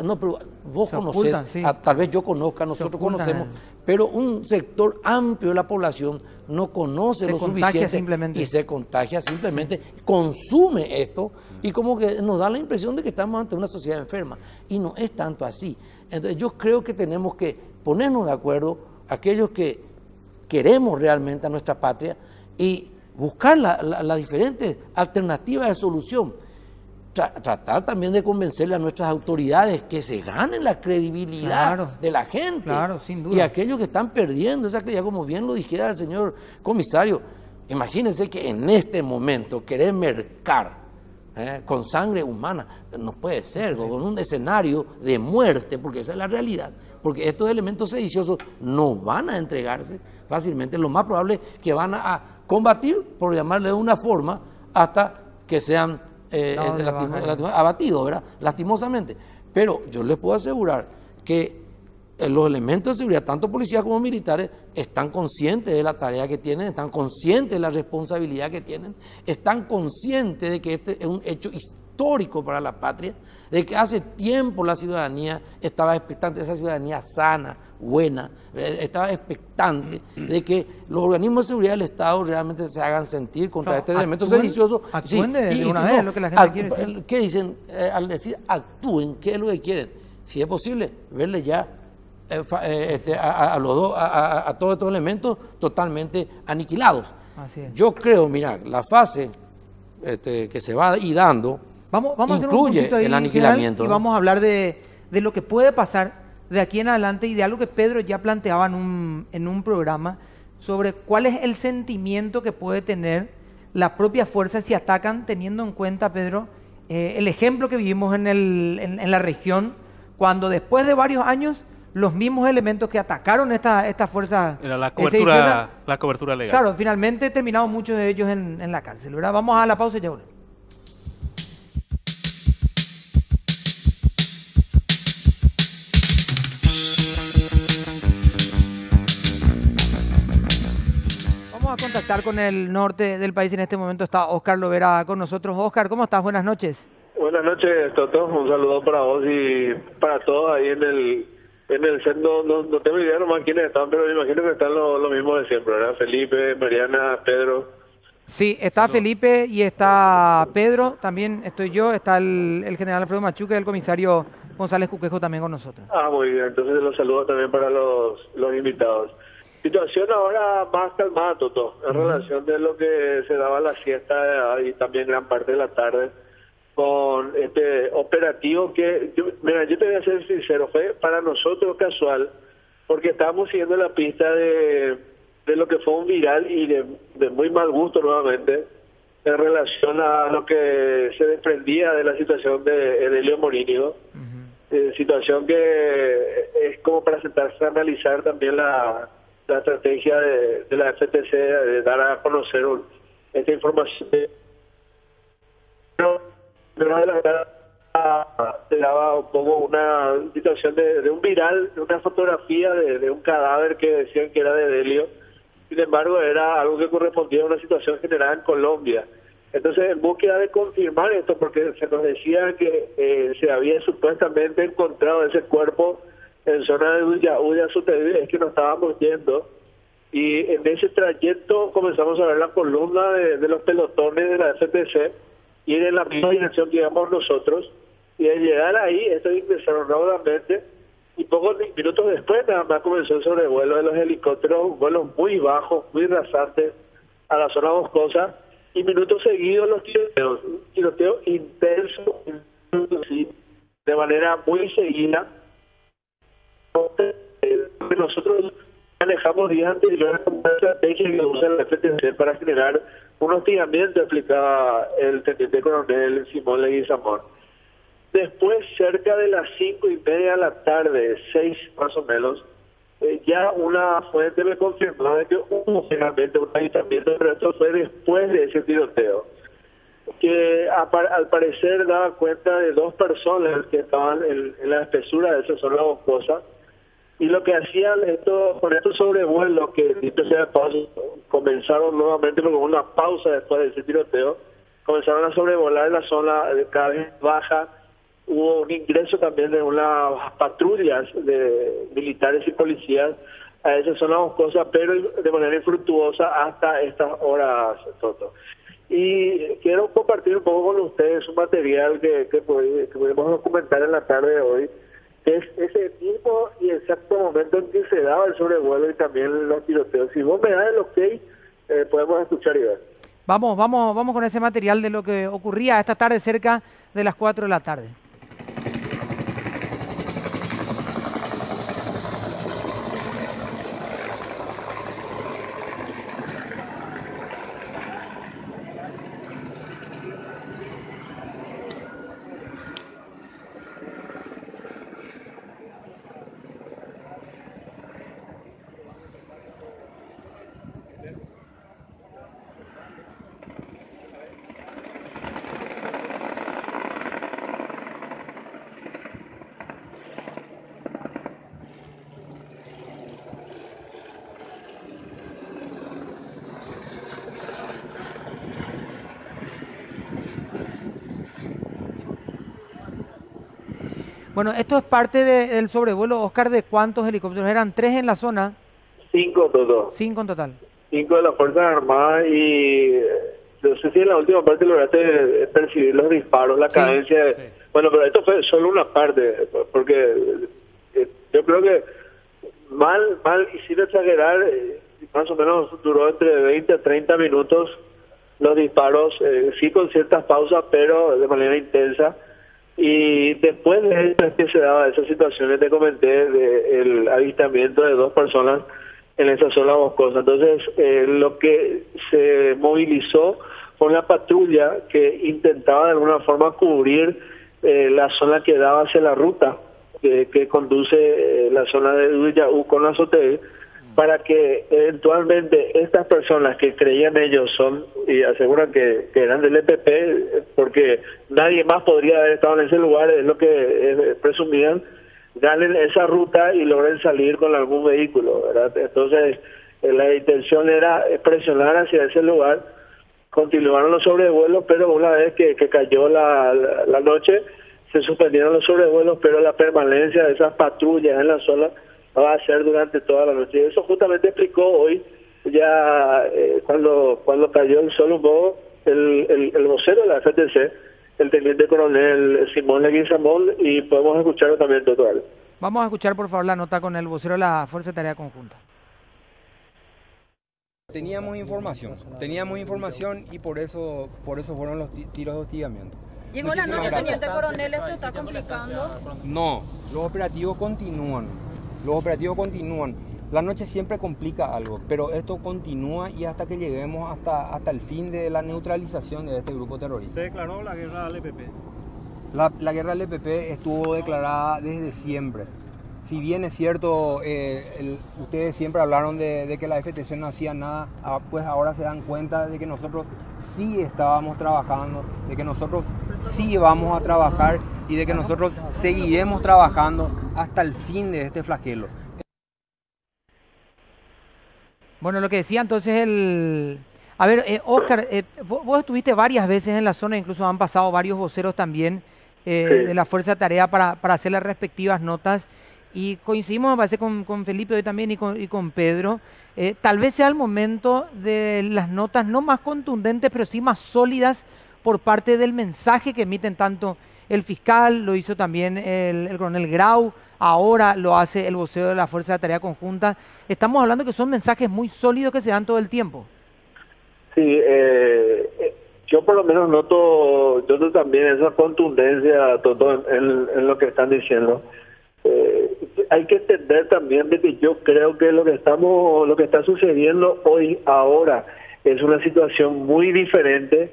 no, pero vos conocés, sí. Tal vez yo conozca, nosotros conocemos, pero un sector amplio de la población no conoce lo suficiente y se contagia simplemente, consume esto y como que nos da la impresión de que estamos ante una sociedad enferma y no es tanto así. Entonces yo creo que tenemos que ponernos de acuerdo aquellos que queremos realmente a nuestra patria y buscar las diferentes alternativas de solución. Tratar también de convencerle a nuestras autoridades que se ganen la credibilidad de la gente. Claro, sin duda. Y aquellos que están perdiendo esa credibilidad, como bien lo dijera el señor comisario, imagínense que en este momento querer mercar con sangre humana, no puede ser, con un escenario de muerte, porque esa es la realidad, porque estos elementos sediciosos no van a entregarse fácilmente, lo más probable es que van a combatir, por llamarle de una forma, hasta que sean abatidos, ¿verdad? Lastimosamente. Pero yo les puedo asegurar que los elementos de seguridad, tanto policías como militares, están conscientes de la tarea que tienen, están conscientes de la responsabilidad que tienen, están conscientes de que este es un hecho histórico para la patria, de que hace tiempo la ciudadanía estaba expectante, esa ciudadanía sana, buena, estaba expectante de que los organismos de seguridad del Estado realmente se hagan sentir contra este elemento sedicioso. Actúen de una vez, lo que la gente quiere decir. ¿Qué dicen al decir actúen? ¿Qué es lo que quieren? Si es posible, verle ya a los dos, a todos estos elementos totalmente aniquilados. Así es. Yo creo, mira, la fase que se va y dando Vamos a hacer un incluye puntito ahí el aniquilamiento. final y vamos a hablar de lo que puede pasar de aquí en adelante y de algo que Pedro ya planteaba en un programa sobre cuál es el sentimiento que puede tener la propia fuerza si atacan, teniendo en cuenta, Pedro, el ejemplo que vivimos en la región, cuando después de varios años los mismos elementos que atacaron esta fuerza... Era la sediciosa, cobertura legal. claro, finalmente terminaron muchos de ellos en la cárcel, ¿verdad? Vamos a la pausa y ya volvemos. Vamos a contactar con el norte del país. En este momento está Oscar Lovera con nosotros. Oscar, ¿cómo estás? Buenas noches. Buenas noches, Toto. Un saludo para vos y para todos ahí en el centro. No tengo idea nomás quiénes están, pero me imagino que están lo mismo de siempre, ¿verdad? Felipe, Mariana, Pedro. Sí, está Felipe y está Pedro, también estoy yo, está el general Alfredo Machuca y el comisario González Cuquejo también con nosotros. Ah, muy bien. Entonces los saludo también para los invitados. Situación ahora más calmada, Toto, en relación de lo que se daba la siesta y también gran parte de la tarde con este operativo que, mira, yo te voy a ser sincero, fue para nosotros casual, porque estábamos siguiendo la pista de lo que fue un viral y de muy mal gusto nuevamente en relación a lo que se desprendía de la situación de Edelio Morínigo, situación que es como para sentarse a analizar también la estrategia de la FTC de dar a conocer esta información. Pero se daba un poco una situación de un viral, de una fotografía de un cadáver que decían que era de Edelio. Sin embargo, era algo que correspondía a una situación generada en Colombia. Entonces, en búsqueda de confirmar esto, porque se nos decía que se había supuestamente encontrado ese cuerpo en zona de Ulla, Suteví, es que nos estábamos yendo. Y en ese trayecto comenzamos a ver la columna de los pelotones de la FTC, ir en la misma dirección que íbamos nosotros. Y al llegar ahí, estos ingresaron rápidamente. Y pocos minutos después nada más comenzó el sobrevuelo de los helicópteros, vuelos muy bajos, muy rasantes, a la zona boscosa. Y minutos seguidos los tiroteos, un tiroteo intenso, de manera muy seguida. Nosotros manejamos días anteriores una estrategia que usa la FTC para generar un hostigamiento, explicaba el teniente coronel Simón Leguizamón. Después, cerca de las 5:30 de la tarde, 6 más o menos, ya una fuente me confirmó de que hubo finalmente un avistamiento, pero esto fue después de ese tiroteo, que al parecer daba cuenta de 2 personas que estaban en la espesura de esa zona boscosa, y lo que hacían con estos sobrevuelos que dicho sea de paso, comenzaron nuevamente con una pausa después de ese tiroteo, comenzaron a sobrevolar la zona de cada vez baja. Hubo un ingreso también de unas patrullas de militares y policías a esa zona boscosa, pero de manera infructuosa hasta estas horas, Toto. Y quiero compartir un poco con ustedes un material que podemos documentar en la tarde de hoy. Es ese mismo y exacto momento en que se daba el sobrevuelo y también los tiroteos. Si vos me das el ok, podemos escuchar y ver. Vamos con ese material de lo que ocurría esta tarde cerca de las 4 de la tarde. Bueno, esto es parte del sobrevuelo, Oscar, ¿de cuántos helicópteros? ¿Eran 3 en la zona? 5 todos. 5 en total. 5 de las Fuerzas Armadas y no sé si en la última parte lograste percibir los disparos, la Sí, cadencia. sí. Bueno, pero esto fue solo una parte, porque yo creo que mal y sin exagerar, más o menos duró entre 20 a 30 minutos los disparos, sí con ciertas pausas, pero de manera intensa. Y después de eso es que se daba esa situación que te comenté del avistamiento de 2 personas en esa zona boscosa. Entonces, lo que se movilizó fue una patrulla que intentaba de alguna forma cubrir la zona que daba hacia la ruta que conduce la zona de Uyaú con la Sotel, para que eventualmente estas personas que creían ellos son, y aseguran que eran del EPP, porque nadie más podría haber estado en ese lugar, es lo que presumían, ganen esa ruta y logren salir con algún vehículo, ¿verdad? Entonces, la intención era presionar hacia ese lugar. Continuaron los sobrevuelos, pero una vez que cayó la noche, se suspendieron los sobrevuelos, pero la permanencia de esas patrullas en la zona va a ser durante toda la noche. Y eso justamente explicó hoy, ya cuando cayó el sol un poco, el vocero de la FTC, el teniente coronel Simón Leguizamón, y podemos escucharlo también total. Vamos a escuchar, por favor, la nota con el vocero de la Fuerza de Tarea Conjunta. Teníamos información y por eso fueron los tiros de hostigamiento. Llegó la noche, teniente coronel, esto está complicando. No, los operativos continúan. La noche siempre complica algo, pero esto continúa y hasta que lleguemos hasta el fin de la neutralización de este grupo terrorista. ¿Se declaró la guerra al EPP? La guerra al EPP estuvo declarada desde siempre. Si bien es cierto, ustedes siempre hablaron de que la FTC no hacía nada, pues ahora se dan cuenta de que nosotros sí estábamos trabajando, de que nosotros sí vamos a trabajar y de que nosotros seguiremos trabajando hasta el fin de este flagelo. Bueno, lo que decía entonces A ver, Oscar, vos estuviste varias veces en la zona, incluso han pasado varios voceros también de la Fuerza de Tarea para hacer las respectivas notas. Y coincidimos, me parece, con Felipe hoy también y con Pedro. Tal vez sea el momento de las notas no más contundentes, pero sí más sólidas por parte del mensaje que emiten tanto el fiscal, lo hizo también el coronel Grau, ahora lo hace el vocero de la Fuerza de Tarea Conjunta. Estamos hablando que son mensajes muy sólidos que se dan todo el tiempo. Sí, yo por lo menos noto también esa contundencia todo en lo que están diciendo. Hay que entender también de que yo creo que lo que está sucediendo ahora es una situación muy diferente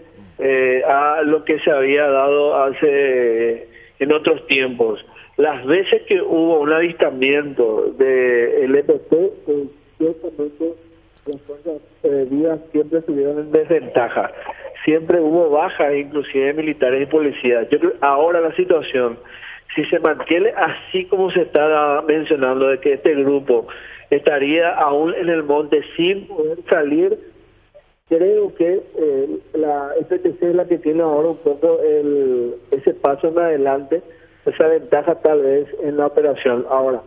a lo que se había dado en otros tiempos. Las veces que hubo un avistamiento del EPP, ciertamente las fuerzas vivas siempre estuvieron en desventaja. Siempre hubo bajas, inclusive militares y policías. Yo creo que ahora la situación, si se mantiene así como se está mencionando, de que este grupo estaría aún en el monte sin poder salir, creo que la FTC es la que tiene ahora un poco ese paso en adelante, esa ventaja tal vez en la operación ahora.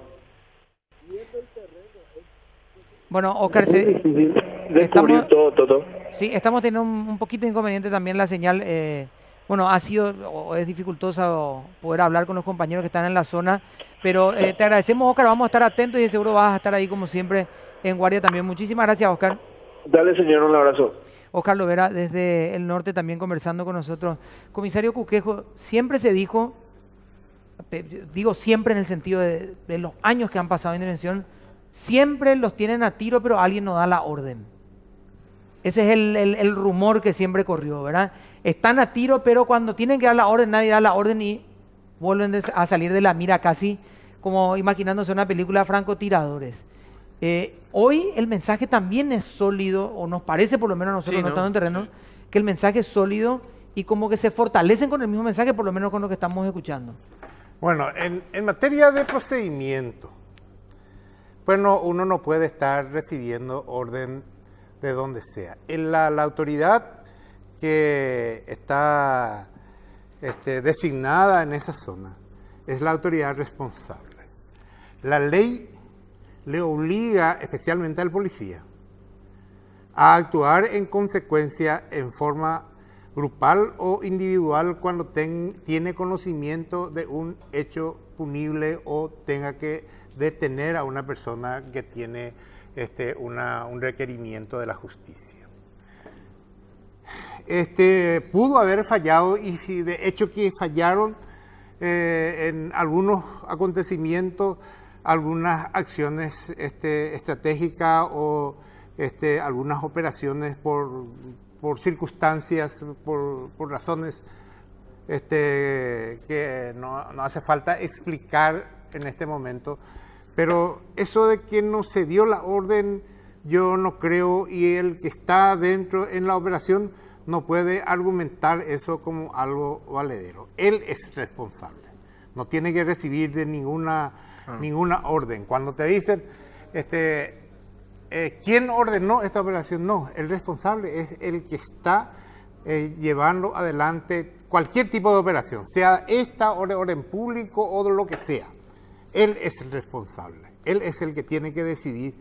Bueno, Oscar, sí, estamos teniendo un poquito de inconveniente también la señal. Bueno, ha sido o es dificultoso poder hablar con los compañeros que están en la zona, pero te agradecemos, Oscar, vamos a estar atentos y de seguro vas a estar ahí como siempre en guardia también. Muchísimas gracias, Oscar. Dale, señor, un abrazo. Oscar Lovera, desde el norte también conversando con nosotros. Comisario Cuquejo, siempre se dijo, digo siempre en el sentido de los años que han pasado en intervención, siempre los tienen a tiro, pero alguien no da la orden. Ese es el rumor que siempre corrió, ¿verdad? Están a tiro, pero cuando tienen que dar la orden, nadie da la orden y vuelven a salir de la mira casi como imaginándose una película de francotiradores. Hoy el mensaje también es sólido, o nos parece por lo menos a nosotros, no estamos en terreno, que el mensaje es sólido y como que se fortalecen con el mismo mensaje, por lo menos con lo que estamos escuchando. Bueno, en materia de procedimiento, bueno, uno no puede estar recibiendo orden de donde sea. La autoridad que está designada en esa zona es la autoridad responsable. La ley le obliga especialmente al policía a actuar en consecuencia en forma grupal o individual cuando tiene conocimiento de un hecho punible o tenga que detener a una persona que tiene un requerimiento de la justicia. Pudo haber fallado y de hecho que fallaron en algunos acontecimienros, algunas acciones estratégicas o algunas operaciones por circunstancias, por razones que no hace falta explicar en este momento. Pero eso de que no se dio la orden, yo no creo, y el que está dentro en la operación no puede argumentar eso como algo valedero. Él es responsable, no tiene que recibir de ninguna orden. Cuando te dicen, ¿quién ordenó esta operación? No, el responsable es el que está llevando adelante cualquier tipo de operación, sea esta o de orden público o de lo que sea. Él es el responsable, él es el que tiene que decidir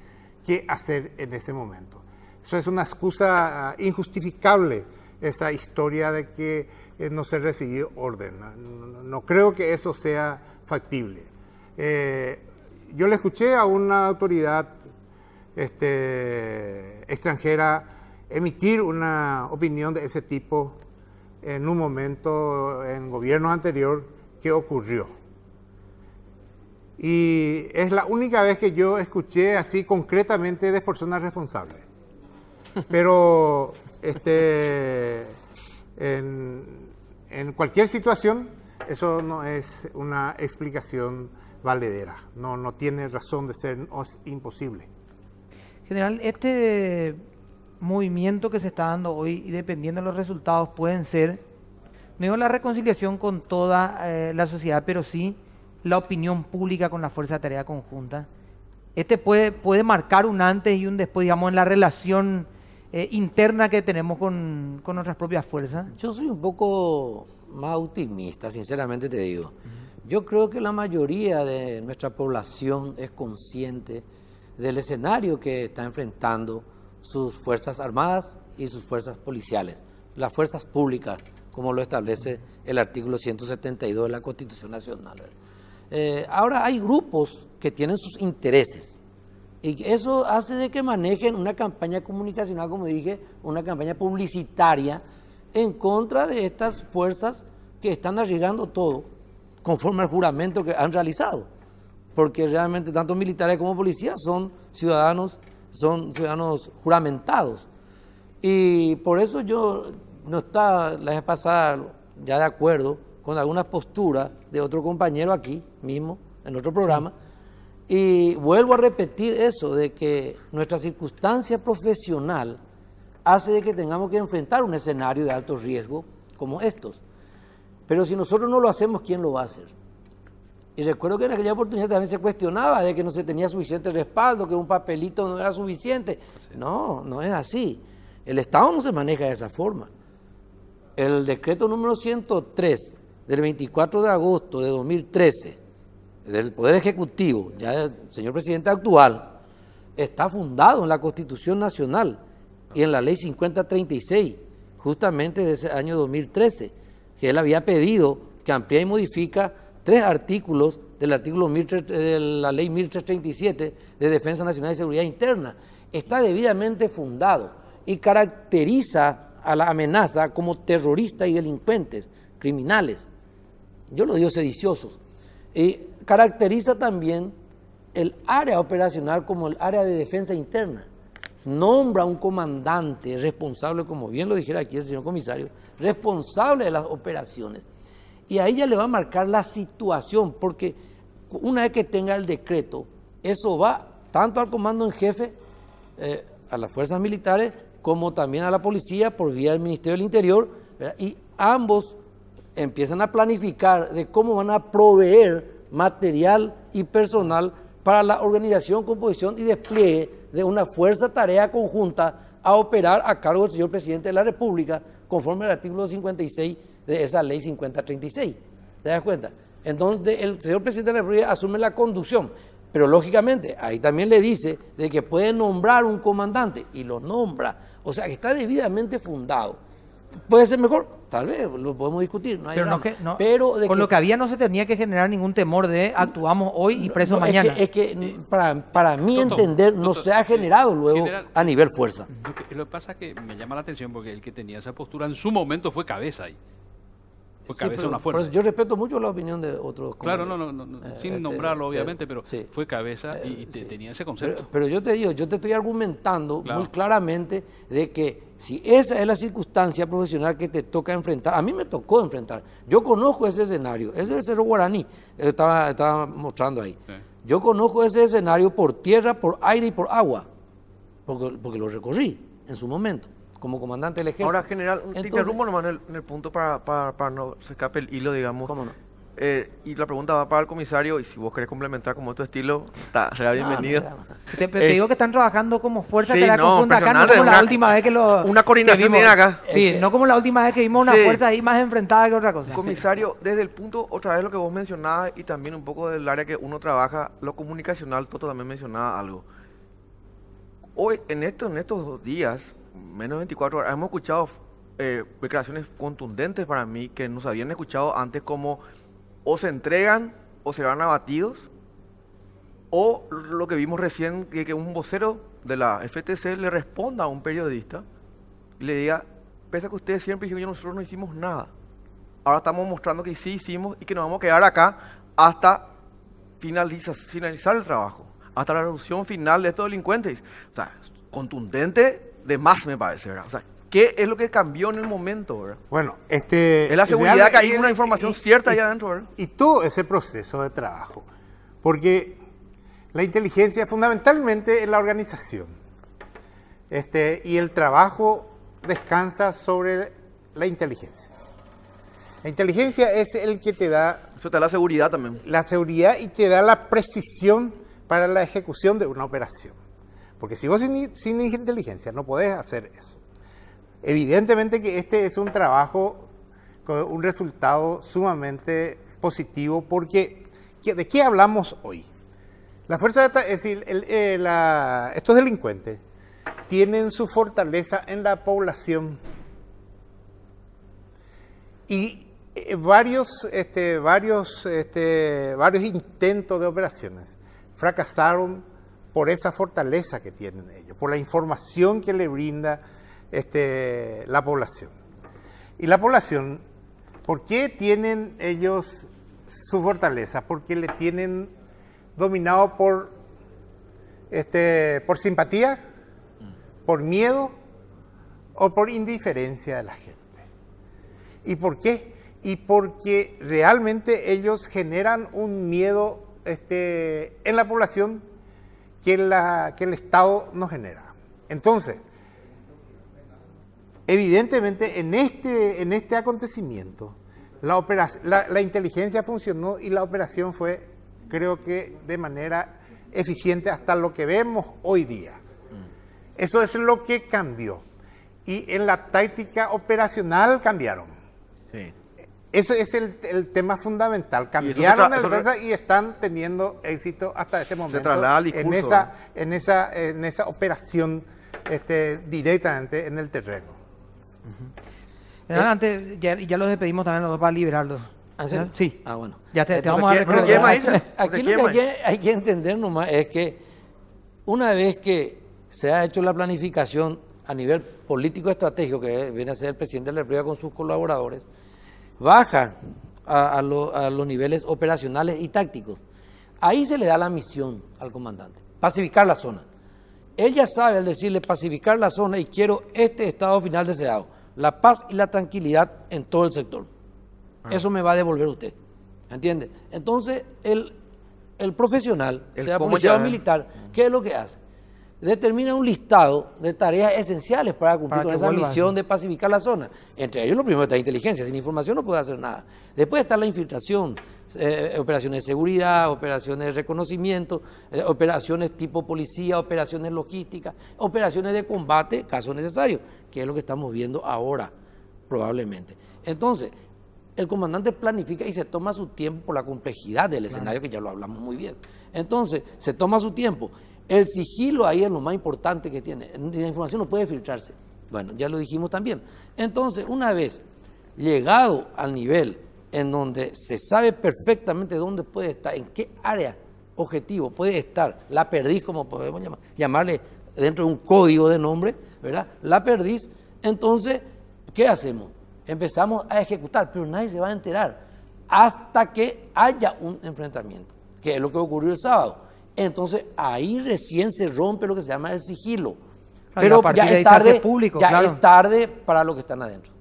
qué hacer en ese momento. Eso es una excusa injustificable, esa historia de que no se recibió orden. No creo que eso sea factible. Yo le escuché a una autoridad extranjera emitir una opinión de ese tipo en un momento en gobierno anterior que ocurrió. Y es la única vez que yo escuché así concretamente de personas responsables. Pero en cualquier situación eso no es una explicación valedera. No tiene razón de ser, no es imposible. General, este movimiento que se está dando hoy y dependiendo de los resultados pueden ser, no digo la reconciliación con toda la sociedad, pero sí la opinión pública con la Fuerza de Tarea Conjunta. Puede marcar un antes y un después, digamos, en la relación interna que tenemos con nuestras propias fuerzas. Yo soy un poco más optimista, sinceramente te digo. Yo creo que la mayoría de nuestra población es consciente del escenario que está enfrentando sus Fuerzas Armadas y sus fuerzas policiales, las fuerzas públicas, como lo establece el artículo 172 de la Constitución Nacional. Ahora hay grupos que tienen sus intereses y eso hace de que manejen una campaña comunicacional, como dije, una campaña publicitaria en contra de estas fuerzas que están arriesgando todo conforme al juramento que han realizado, porque realmente tanto militares como policías son ciudadanos juramentados. Y por eso yo no estaba la vez pasada ya de acuerdo con algunas posturas de otro compañero aquí mismo, en otro programa, y vuelvo a repetir eso, de que nuestra circunstancia profesional hace de que tengamos que enfrentar un escenario de alto riesgo como estos. Pero si nosotros no lo hacemos, ¿quién lo va a hacer? Y recuerdo que en aquella oportunidad también se cuestionaba de que no se tenía suficiente respaldo, que un papelito no era suficiente. No, no es así. El Estado no se maneja de esa forma. El decreto número 103 del 24 de agosto de 2013 del Poder Ejecutivo, ya el señor presidente actual, está fundado en la Constitución Nacional y en la Ley 5036, justamente de ese año 2013, que él había pedido que amplíe y modifica 3 artículos del artículo de la Ley 1337 de Defensa Nacional y Seguridad Interna. Está debidamente fundado y caracteriza a la amenaza como terroristas y delincuentes, criminales. Yo lo digo sediciosos. Y caracteriza también el área operacional como el área de defensa interna. Nombra un comandante responsable, como bien lo dijera aquí el señor comisario, responsable de las operaciones. Y ahí ya le va a marcar la situación, porque una vez que tenga el decreto, eso va tanto al comando en jefe, a las fuerzas militares, como también a la policía por vía del Ministerio del Interior, ¿verdad? Y ambos empiezan a planificar de cómo van a proveer material y personal para la organización, composición y despliegue de una fuerza tarea conjunta a operar a cargo del señor presidente de la República, conforme al artículo 56 de esa ley 5036. ¿Te das cuenta? en donde el señor presidente de la República asume la conducción. Pero lógicamente, ahí también le dice de que puede nombrar un comandante y lo nombra. O sea, que está debidamente fundado. ¿Puede ser mejor? Tal vez, lo podemos discutir. No hay Pero, drama. Pero con lo que había no se tenía que generar ningún temor de actuamos hoy y preso mañana. Es que para mí entender no se ha generado luego a nivel fuerza. Lo que pasa es que me llama la atención porque el que tenía esa postura en su momento fue Cabeza ahí. Fue Cabeza pero, una fuerza. Yo respeto mucho la opinión de otros. Claro, no, sin nombrarlo obviamente, pero fue Cabeza y tenía ese concepto. Pero yo te digo, yo te estoy argumentando muy claramente de que si esa es la circunstancia profesional que te toca enfrentar, a mí me tocó enfrentar. Yo conozco ese escenario, ese es el Cerro Guaraní, estaba mostrando ahí. Sí. Yo conozco ese escenario por tierra, por aire y por agua, porque lo recorrí en su momento como comandante del ejército. Ahora, general, te interrumpo nomás en el punto para no se escape el hilo, digamos. ¿Cómo no? Y la pregunta va para el comisario, y si vos querés complementar como tu estilo, será bienvenido. Te digo que están trabajando como fuerza sí, conjunta acá, no como la última vez que lo... Una coordinación tiene acá. Sí, no como la última vez que vimos una fuerza ahí más enfrentada que otra cosa. Comisario, desde el punto, otra vez lo que vos mencionabas, y también un poco del área que uno trabaja, lo comunicacional, Toto también mencionaba algo. Hoy, en estos días, menos de 24 horas, hemos escuchado declaraciones contundentes para mí que nos habían escuchado antes como o se entregan o serán abatidos, o lo que vimos recién, que un vocero de la FTC le responda a un periodista y le diga, pese a que ustedes siempre dijeron, nosotros no hicimos nada, ahora estamos mostrando que sí hicimos y que nos vamos a quedar acá hasta finalizar el trabajo, hasta la resolución final de estos delincuentes. O sea, contundente de más me parece, ¿verdad? O sea, ¿qué es lo que cambió en el momento, verdad? Bueno, es la seguridad que hay una información cierta allá adentro, ¿verdad? Y todo ese proceso de trabajo, porque la inteligencia fundamentalmente es la organización, y el trabajo descansa sobre la inteligencia. La inteligencia es el que te da... Eso te da la seguridad también. La seguridad y te da la precisión para la ejecución de una operación. Porque si vos sin inteligencia no podés hacer eso. Evidentemente que este es un trabajo con un resultado sumamente positivo, porque ¿de qué hablamos hoy? La fuerza es decir, estos delincuentes tienen su fortaleza en la población y varios intentos de operaciones fracasaron por esa fortaleza que tienen ellos, por la información que le brinda la población. Y la población, ¿por qué tienen ellos su fortaleza? Porque le tienen dominado por simpatía, por miedo o por indiferencia de la gente. ¿Y por qué? Y porque realmente ellos generan un miedo en la población que el Estado no genera. Entonces, evidentemente en este acontecimiento la inteligencia funcionó y la operación fue, creo que de manera eficiente hasta lo que vemos hoy día. Eso es lo que cambió. Y en la táctica operacional cambiaron. Sí. Ese es el tema fundamental. Cambiaron la defensa y están teniendo éxito hasta este momento en esa operación directamente en el terreno. Antes, ya los despedimos también los dos para liberarlos. ¿Ah, sí? Sí. Ah, bueno. Ya te vamos a recordar. Aquí lo que hay que entender nomás es que una vez que se ha hecho la planificación a nivel político estratégico, que viene a ser el presidente de la República con sus colaboradores, baja a los niveles operacionales y tácticos. Ahí se le da la misión al comandante, pacificar la zona. Ella sabe al decirle pacificar la zona y quiero este estado final deseado, la paz y la tranquilidad en todo el sector. Eso me va a devolver usted, ¿entiende? Entonces, el profesional, sea policía o militar, ¿qué es lo que hace? Determina un listado de tareas esenciales para cumplir con esa misión de pacificar la zona. Entre ellos lo primero está la inteligencia, sin información no puede hacer nada. Después está la infiltración, operaciones de seguridad, operaciones de reconocimiento, operaciones tipo policía, operaciones logísticas, operaciones de combate, caso necesario, que es lo que estamos viendo ahora, probablemente. Entonces, el comandante planifica y se toma su tiempo por la complejidad del escenario, que ya lo hablamos muy bien. Entonces, se toma su tiempo. El sigilo ahí es lo más importante que tiene. La información no puede filtrarse. Bueno, ya lo dijimos también. Entonces, una vez llegado al nivel en donde se sabe perfectamente dónde puede estar, en qué área objetivo puede estar la perdiz, como podemos llamarle dentro de un código de nombre, ¿verdad? La perdiz, entonces, ¿qué hacemos? Empezamos a ejecutar, pero nadie se va a enterar hasta que haya un enfrentamiento, que es lo que ocurrió el sábado. Entonces, ahí recién se rompe lo que se llama el sigilo. Pero ya es tarde, público, es tarde para los que están adentro.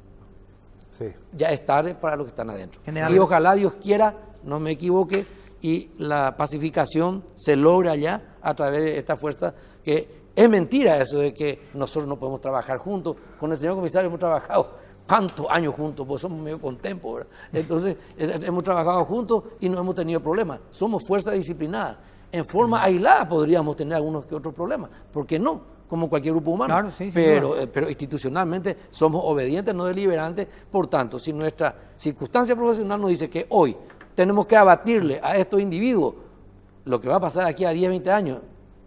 Sí. Ya es tarde para los que están adentro. General. Y ojalá Dios quiera, no me equivoque, y la pacificación se logra allá a través de esta fuerza, que es mentira eso de que nosotros no podemos trabajar juntos. Con el señor comisario hemos trabajado ¿cuántos años juntos? Pues somos medio contempos, ¿verdad? Entonces, hemos trabajado juntos y no hemos tenido problemas. Somos fuerza disciplinada. En forma aislada podríamos tener algunos que otros problemas. ¿Por qué no? Como cualquier grupo humano. Claro, sí, pero institucionalmente somos obedientes, no deliberantes. Por tanto, si nuestra circunstancia profesional nos dice que hoy tenemos que abatirle a estos individuos, lo que va a pasar aquí a 10, 20 años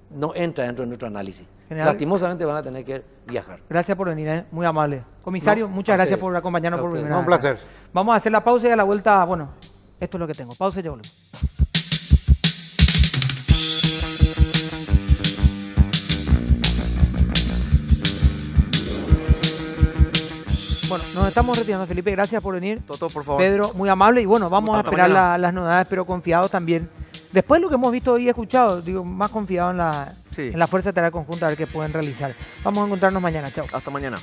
no entra dentro de nuestro análisis. General, lastimosamente van a tener que viajar. Gracias por venir, muy amable. Comisario, muchas gracias por acompañarnos por primera vez. Un placer. Vamos a hacer la pausa y a la vuelta, bueno, esto es lo que tengo. Pausa y ya volvemos. Bueno, nos estamos retirando, Felipe, gracias por venir. Toto, por favor. Pedro, muy amable, y bueno, vamos a Hasta esperar mañana. las novedades, pero confiados también. Después de lo que hemos visto y escuchado, digo, más confiado en la Sí. Fuerza de Tarea Conjunta, a ver qué pueden realizar. Vamos a encontrarnos mañana, chao. Hasta mañana.